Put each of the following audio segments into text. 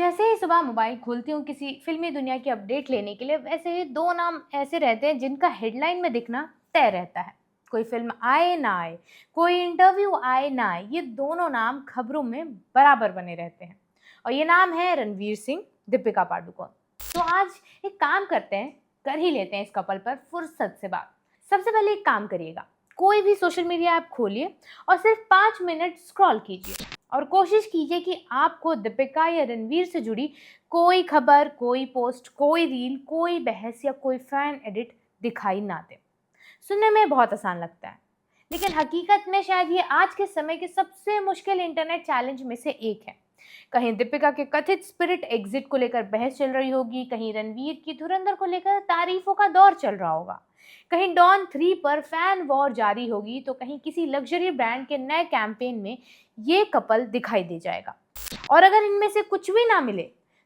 जैसे ही सुबह मोबाइल खोलती हूँ किसी फिल्मी दुनिया की अपडेट लेने के लिए, वैसे ही दो नाम ऐसे रहते हैं जिनका हेडलाइन में दिखना तय रहता है। कोई फिल्म आए ना आए, कोई इंटरव्यू आए ना आए, ये दोनों नाम खबरों में बराबर बने रहते हैं। और ये नाम है रणवीर सिंह, दीपिका पादुकोण। तो आज एक काम करते हैं, कर ही लेते हैं इस कपल पर फुर्सत से बात। सबसे पहले एक काम करिएगा, कोई भी सोशल मीडिया ऐप खोलिए और सिर्फ 5 मिनट स्क्रॉल कीजिए और कोशिश कीजिए कि आपको दीपिका या रणवीर से जुड़ी कोई खबर, कोई पोस्ट, कोई रील, कोई बहस या कोई फैन एडिट दिखाई ना दे। सुनने में बहुत आसान लगता है, लेकिन हकीकत में शायद ये आज के समय के सबसे मुश्किल इंटरनेट चैलेंज में से एक है। कहीं दीपिका के कथित स्पिरिट एग्जिट को लेकर बहस चल रही होगी, कहीं रणवीर की धुरंधर को लेकर तारीफों का दौर चल रहा होगा, कहीं डॉन 3 पर फैन वॉर जारी होगी, तो कहीं किसी लग्जरी ब्रांड के नए कैंपेन में ये कपल दिखाई दे जाएगा। और अगर इनमें से कुछ भी ना मिले,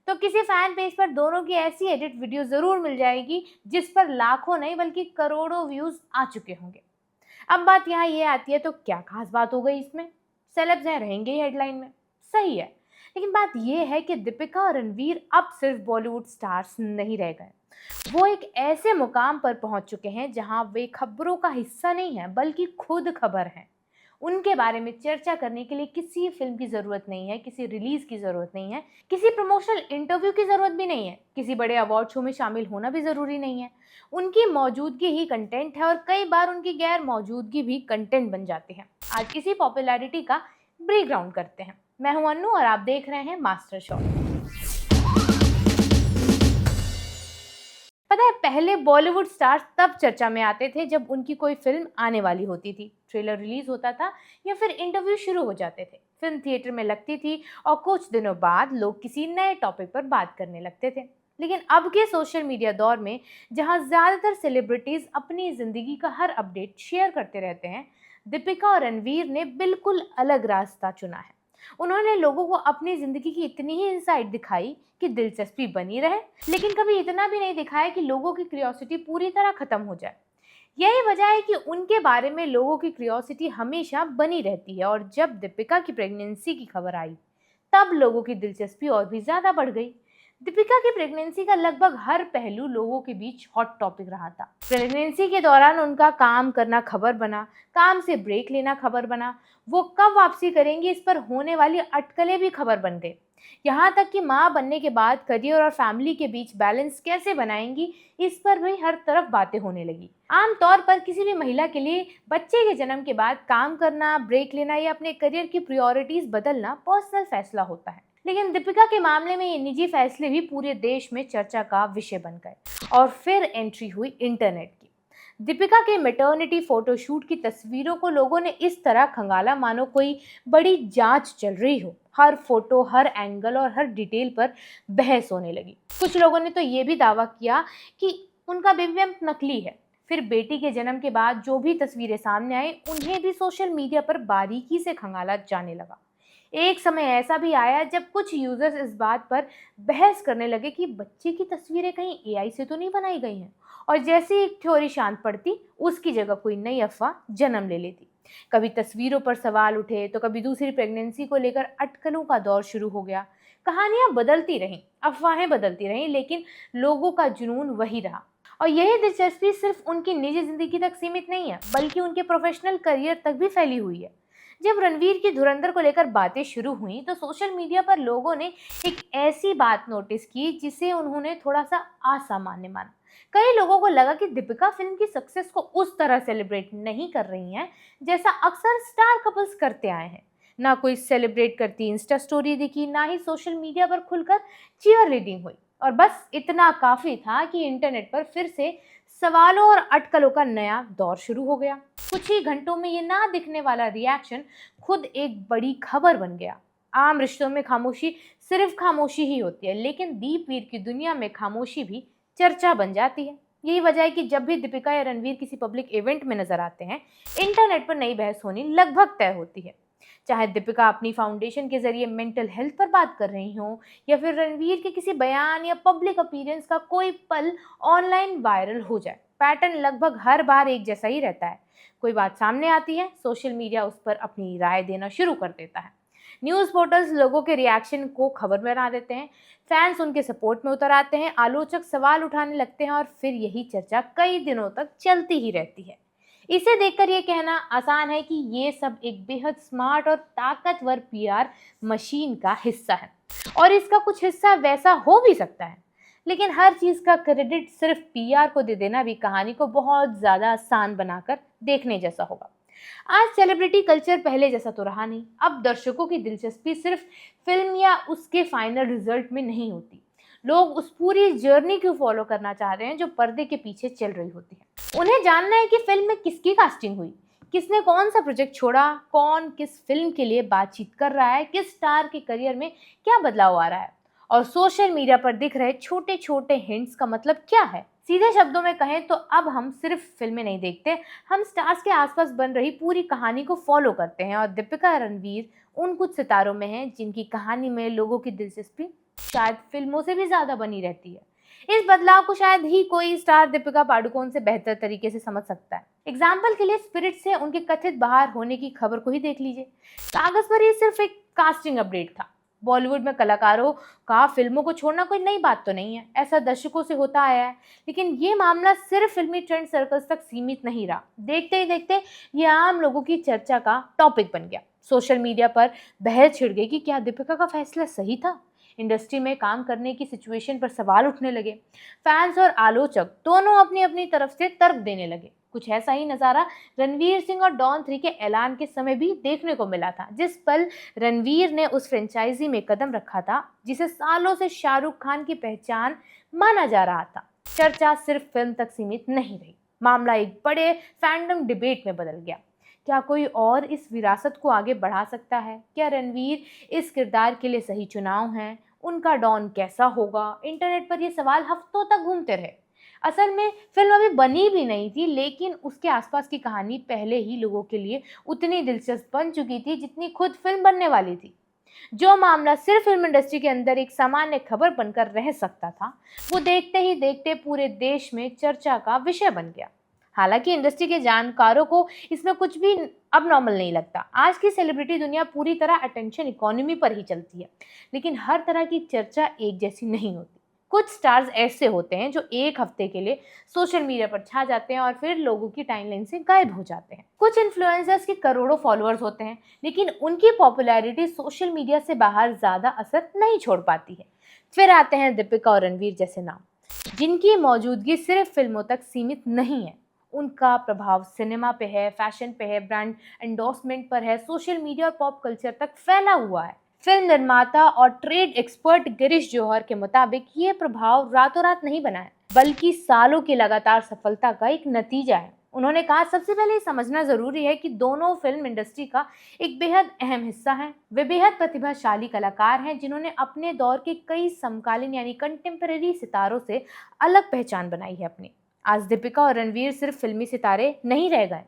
तो किसी फैन पेज पर दोनों की ऐसी एडिट वीडियो जरूर मिल जाएगी जिस पर लाखों नहीं बल्कि करोड़ों व्यूज आ चुके होंगे। अब बात यहाँ ये आती है, तो क्या खास बात हो गई इसमें? सेलेब्स हैं, रहेंगे ही हेडलाइन में, सही है। लेकिन बात यह है कि दीपिका और रणवीर अब सिर्फ बॉलीवुड स्टार्स नहीं रह गए। वो एक ऐसे मुकाम पर पहुंच चुके हैं जहां वे खबरों का हिस्सा नहीं है बल्कि खुद खबर हैं। उनके बारे में चर्चा करने के लिए किसी फिल्म की जरूरत नहीं है, किसी रिलीज की जरूरत नहीं है, किसी प्रमोशनल इंटरव्यू की जरूरत भी नहीं है, किसी बड़े अवार्ड शो में शामिल होना भी जरूरी नहीं है। उनकी मौजूदगी ही कंटेंट है और कई बार उनकी गैर मौजूदगी भी कंटेंट बन जाती है। आज इसी पॉपुलैरिटी का ब्रेक ग्राउंड करते हैं। मैं हूं अन्नू और आप देख रहे हैं मास्टर शॉट। पता है, पहले बॉलीवुड स्टार्स तब चर्चा में आते थे जब उनकी कोई फिल्म आने वाली होती थी, ट्रेलर रिलीज होता था या फिर इंटरव्यू शुरू हो जाते थे, फिल्म थिएटर में लगती थी और कुछ दिनों बाद लोग किसी नए टॉपिक पर बात करने लगते थे। लेकिन अब के सोशल मीडिया दौर में, जहां ज्यादातर सेलिब्रिटीज अपनी जिंदगी का हर अपडेट शेयर करते रहते हैं, दीपिका और रणवीर ने बिल्कुल अलग रास्ता चुना है। उन्होंने लोगों को अपनी जिंदगी की इतनी ही इनसाइट दिखाई कि दिलचस्पी बनी रहे, लेकिन कभी इतना भी नहीं दिखाया कि लोगों की क्यूरियोसिटी पूरी तरह खत्म हो जाए। यही वजह है कि उनके बारे में लोगों की क्यूरियोसिटी हमेशा बनी रहती है और जब दीपिका की प्रेगनेंसी की खबर आई, तब लोगों की दिलचस्पी और भी ज्यादा बढ़ गई। दीपिका की प्रेगनेंसी का लगभग हर पहलू लोगों के बीच हॉट टॉपिक रहा था। प्रेगनेंसी के दौरान उनका काम करना खबर बना, काम से ब्रेक लेना खबर बना, वो कब वापसी करेंगी इस पर होने वाली अटकलें भी खबर बन गई। यहाँ तक कि माँ बनने के बाद करियर और फैमिली के बीच बैलेंस कैसे बनाएंगी, इस पर भी हर तरफ बातें होने लगी। आमतौर पर किसी भी महिला के लिए बच्चे के जन्म के बाद काम करना, ब्रेक लेना या अपने करियर की प्रायोरिटीज बदलना पर्सनल फैसला होता है, लेकिन दीपिका के मामले में ये निजी फैसले भी पूरे देश में चर्चा का विषय बन गए। और फिर एंट्री हुई इंटरनेट की। दीपिका के मैटरनिटी फोटोशूट की तस्वीरों को लोगों ने इस तरह खंगाला मानो कोई बड़ी जांच चल रही हो। हर फोटो, हर एंगल और हर डिटेल पर बहस होने लगी। कुछ लोगों ने तो ये भी दावा किया कि उनका बेबी बम्प नकली है। फिर बेटी के जन्म के बाद जो भी तस्वीरें सामने आई, उन्हें भी सोशल मीडिया पर बारीकी से खंगाला जाने लगा। एक समय ऐसा भी आया जब कुछ यूजर्स इस बात पर बहस करने लगे कि बच्चे की तस्वीरें कहीं एआई से तो नहीं बनाई गई हैं, और जैसे ही एक थ्योरी शांत पड़ती, उसकी जगह कोई नई अफवाह जन्म ले लेती। कभी तस्वीरों पर सवाल उठे, तो कभी दूसरी प्रेगनेंसी को लेकर अटकलों का दौर शुरू हो गया। कहानियां बदलती रहीं, अफवाहें बदलती रहीं, लेकिन लोगों का जुनून वही रहा। और यही दिलचस्पी सिर्फ उनकी निजी जिंदगी तक सीमित नहीं है, बल्कि उनके प्रोफेशनल करियर तक भी फैली हुई है। जब रणवीर की धुरंधर को लेकर बातें शुरू हुई, तो सोशल मीडिया पर लोगों ने एक ऐसी बात नोटिस की जिसे उन्होंने थोड़ा सा असामान्य माना। कई लोगों को लगा कि दीपिका फिल्म की सक्सेस को उस तरह सेलिब्रेट नहीं कर रही हैं जैसा अक्सर स्टार कपल्स करते आए हैं। ना कोई सेलिब्रेट करती इंस्टा स्टोरी दिखी, ना ही सोशल मीडिया पर खुलकर चीयर लीडिंग हुई। और बस इतना काफी था कि इंटरनेट पर फिर से सवालों और अटकलों का नया दौर शुरू हो गया। कुछ ही घंटों में ये ना दिखने वाला रिएक्शन खुद एक बड़ी खबर बन गया। आम रिश्तों में खामोशी सिर्फ खामोशी ही होती है, लेकिन दीपवीर की दुनिया में खामोशी भी चर्चा बन जाती है। यही वजह है कि जब भी दीपिका या रणवीर किसी पब्लिक इवेंट में नजर आते हैं, इंटरनेट पर नई बहस होनी लगभग तय होती है। चाहे दीपिका अपनी फाउंडेशन के जरिए मेंटल हेल्थ पर बात कर रही हो, या फिर रणवीर के किसी बयान या पब्लिक अपीयरेंस का कोई पल ऑनलाइन वायरल हो जाए, पैटर्न लगभग हर बार एक जैसा ही रहता है। कोई बात सामने आती है, सोशल मीडिया उस पर अपनी राय देना शुरू कर देता है। न्यूज़ पोर्टल्स लोगों के रिएक्शन को खबर बना देते हैं, फैंस उनके सपोर्ट में उतर आते हैं, आलोचक सवाल उठाने लगते हैं और फिर यही चर्चा कई दिनों तक चलती ही रहती है। इसे देखकर ये कहना आसान है कि ये सब एक बेहद स्मार्ट और ताकतवर पीआर मशीन का हिस्सा है और इसका कुछ हिस्सा वैसा हो भी सकता है। लेकिन हर चीज का क्रेडिट सिर्फ पीआर को दे देना भी कहानी को बहुत ज्यादा आसान बनाकर देखने जैसा होगा। आज सेलिब्रिटी कल्चर पहले जैसा तो रहा नहीं। अब दर्शकों की दिलचस्पी सिर्फ फिल्म या उसके फाइनल रिजल्ट में नहीं होती। लोग उस पूरी जर्नी को फॉलो करना चाहते हैं जो पर्दे के पीछे चल रही होती है। उन्हें जानना है कि फिल्म में किसकी कास्टिंग हुई, किसने कौन सा प्रोजेक्ट छोड़ा, कौन किस फिल्म के लिए बातचीत कर रहा है, किस स्टार के करियर में क्या बदलाव आ रहा है और सोशल मीडिया पर दिख रहे छोटे छोटे हिंट्स का मतलब क्या है। सीधे शब्दों में कहें तो अब हम सिर्फ फिल्में नहीं देखते, हम स्टार्स के आसपास बन रही पूरी कहानी को फॉलो करते हैं और दीपिका और रणवीर उन कुछ सितारों में हैं जिनकी कहानी में लोगों की दिलचस्पी शायद फिल्मों से भी ज्यादा बनी रहती है। इस बदलाव को शायद ही कोई स्टार दीपिका पादुकोण से बेहतर तरीके से समझ सकता है। एग्जाम्पल के लिए स्पिरिट से उनके कथित बाहर होने की खबर को ही देख लीजिए। कागज पर ये सिर्फ एक कास्टिंग अपडेट था। बॉलीवुड में कलाकारों का फिल्मों को छोड़ना कोई नई बात तो नहीं है, ऐसा दशकों से होता आया है। लेकिन ये मामला सिर्फ फिल्मी ट्रेंड सर्कल्स तक सीमित नहीं रहा। देखते ही देखते ये आम लोगों की चर्चा का टॉपिक बन गया। सोशल मीडिया पर बहस छिड़ गई कि क्या दीपिका का फैसला सही था। इंडस्ट्री में काम करने की सिचुएशन पर सवाल उठने लगे। फैंस और आलोचक दोनों अपनी अपनी तरफ से तर्क देने लगे। कुछ ऐसा ही नज़ारा रणवीर सिंह और डॉन 3 के ऐलान के समय भी देखने को मिला था। जिस पल रणवीर ने उस फ्रेंचाइजी में कदम रखा था जिसे सालों से शाहरुख खान की पहचान माना जा रहा था, चर्चा सिर्फ फिल्म तक सीमित नहीं रही। मामला एक बड़े फैंडम डिबेट में बदल गया। क्या कोई और इस विरासत को आगे बढ़ा सकता है? क्या रणवीर इस किरदार के लिए सही चुनाव है? उनका डॉन कैसा होगा? इंटरनेट पर ये सवाल हफ्तों तक घूमते रहे। असल में फिल्म अभी बनी भी नहीं थी, लेकिन उसके आसपास की कहानी पहले ही लोगों के लिए उतनी दिलचस्प बन चुकी थी जितनी खुद फिल्म बनने वाली थी। जो मामला सिर्फ फिल्म इंडस्ट्री के अंदर एक सामान्य खबर बनकर रह सकता था, वो देखते ही देखते पूरे देश में चर्चा का विषय बन गया। हालांकि इंडस्ट्री के जानकारों को इसमें कुछ भी अब नॉर्मल नहीं लगता। आज की सेलिब्रिटी दुनिया पूरी तरह अटेंशन इकोनॉमी पर ही चलती है, लेकिन हर तरह की चर्चा एक जैसी नहीं होती। कुछ स्टार्स ऐसे होते हैं जो एक हफ्ते के लिए सोशल मीडिया पर छा जाते हैं और फिर लोगों की टाइमलाइन से गायब हो जाते हैं। कुछ इन्फ्लुएंसर्स के करोड़ों फॉलोअर्स होते हैं, लेकिन उनकी पॉपुलैरिटी सोशल मीडिया से बाहर ज्यादा असर नहीं छोड़ पाती है। फिर आते हैं दीपिका और रणवीर जैसे नाम, जिनकी मौजूदगी सिर्फ फिल्मों तक सीमित नहीं है। उनका प्रभाव सिनेमा पे है, फैशन पे है, ब्रांड एंडोर्समेंट पर है, सोशल मीडिया और पॉप कल्चर तक फैला हुआ है। फिल्म निर्माता और ट्रेड एक्सपर्ट गिरीश जौहर के मुताबिक ये प्रभाव रातों रात नहीं बना है, बल्कि सालों की लगातार सफलता का एक नतीजा है। उन्होंने कहा, सबसे पहले ये समझना जरूरी है कि दोनों फिल्म इंडस्ट्री का एक बेहद अहम हिस्सा हैं। वे बेहद प्रतिभाशाली कलाकार हैं जिन्होंने अपने दौर के कई समकालीन यानी कंटेम्परेरी सितारों से अलग पहचान बनाई है अपनी। आज दीपिका और रणवीर सिर्फ फिल्मी सितारे नहीं रह गए,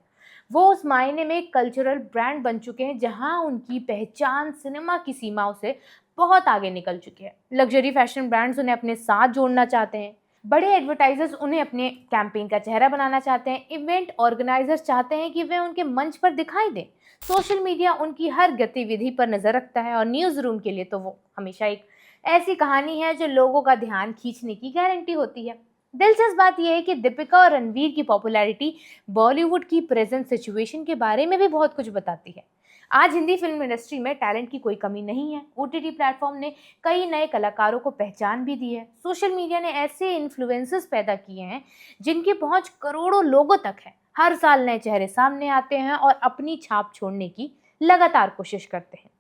वो उस मायने में एक कल्चरल ब्रांड बन चुके हैं जहां उनकी पहचान सिनेमा की सीमाओं से बहुत आगे निकल चुकी है। लग्जरी फैशन ब्रांड्स उन्हें अपने साथ जोड़ना चाहते हैं, बड़े एडवर्टाइजर्स उन्हें अपने कैंपेन का चेहरा बनाना चाहते हैं, इवेंट ऑर्गेनाइजर्स चाहते हैं कि वे उनके मंच पर दिखाई दें, सोशल मीडिया उनकी हर गतिविधि पर नजर रखता है और न्यूज़ रूम के लिए तो वो हमेशा एक ऐसी कहानी है जो लोगों का ध्यान खींचने की गारंटी होती है। दिलचस्प बात यह है कि दीपिका और रणवीर की पॉपुलैरिटी बॉलीवुड की प्रेजेंट सिचुएशन के बारे में भी बहुत कुछ बताती है। आज हिंदी फिल्म इंडस्ट्री में टैलेंट की कोई कमी नहीं है। ओटीटी प्लेटफॉर्म ने कई नए कलाकारों को पहचान भी दी है। सोशल मीडिया ने ऐसे इन्फ्लुएंसर्स पैदा किए हैं जिनकी पहुंच करोड़ों लोगों तक है। हर साल नए चेहरे सामने आते हैं और अपनी छाप छोड़ने की लगातार कोशिश करते हैं।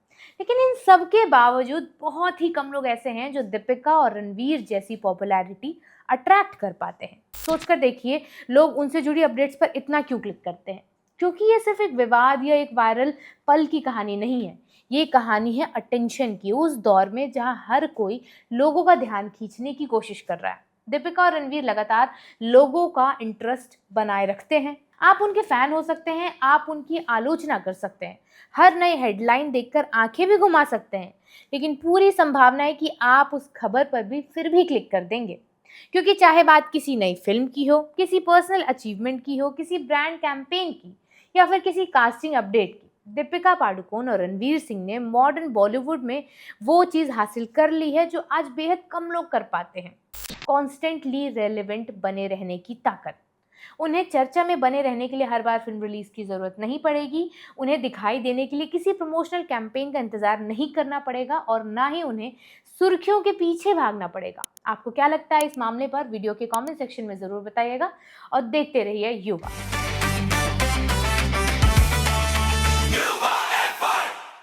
लेकिन इन सब के बावजूद बहुत ही कम लोग ऐसे हैं जो दीपिका और रणवीर जैसी पॉपुलैरिटी अट्रैक्ट कर पाते हैं। सोचकर देखिए, लोग उनसे जुड़ी अपडेट्स पर इतना क्यों क्लिक करते हैं? क्योंकि ये सिर्फ एक विवाद या एक वायरल पल की कहानी नहीं है। ये कहानी है अटेंशन की, उस दौर में जहां हर कोई लोगों का ध्यान खींचने की कोशिश कर रहा है। दीपिका और रणवीर लगातार लोगों का इंटरेस्ट बनाए रखते हैं। आप उनके फैन हो सकते हैं, आप उनकी आलोचना कर सकते हैं, हर नई हेडलाइन देखकर आंखें भी घुमा सकते हैं, लेकिन पूरी संभावना है कि आप उस खबर पर भी फिर भी क्लिक कर देंगे। क्योंकि चाहे बात किसी नई फिल्म की हो, किसी पर्सनल अचीवमेंट की हो, किसी ब्रांड कैंपेन की या फिर किसी कास्टिंग अपडेट की, दीपिका पादुकोण और रणवीर सिंह ने मॉडर्न बॉलीवुड में वो चीज़ हासिल कर ली है जो आज बेहद कम लोग कर पाते हैं, कॉन्स्टेंटली रेलेवेंट बने रहने की ताकत। उन्हें चर्चा में बने रहने के लिए हर बार फिल्म रिलीज की ज़रूरत नहीं पड़ेगी, उन्हें दिखाई देने के लिए किसी प्रमोशनल कैंपेन का इंतज़ार नहीं करना पड़ेगा और ना ही उन्हें सुर्खियों के पीछे भागना पड़ेगा। आपको क्या लगता है इस मामले पर? वीडियो के कमेंट सेक्शन में ज़रूर बताइएगा और देखते रहिए युवा।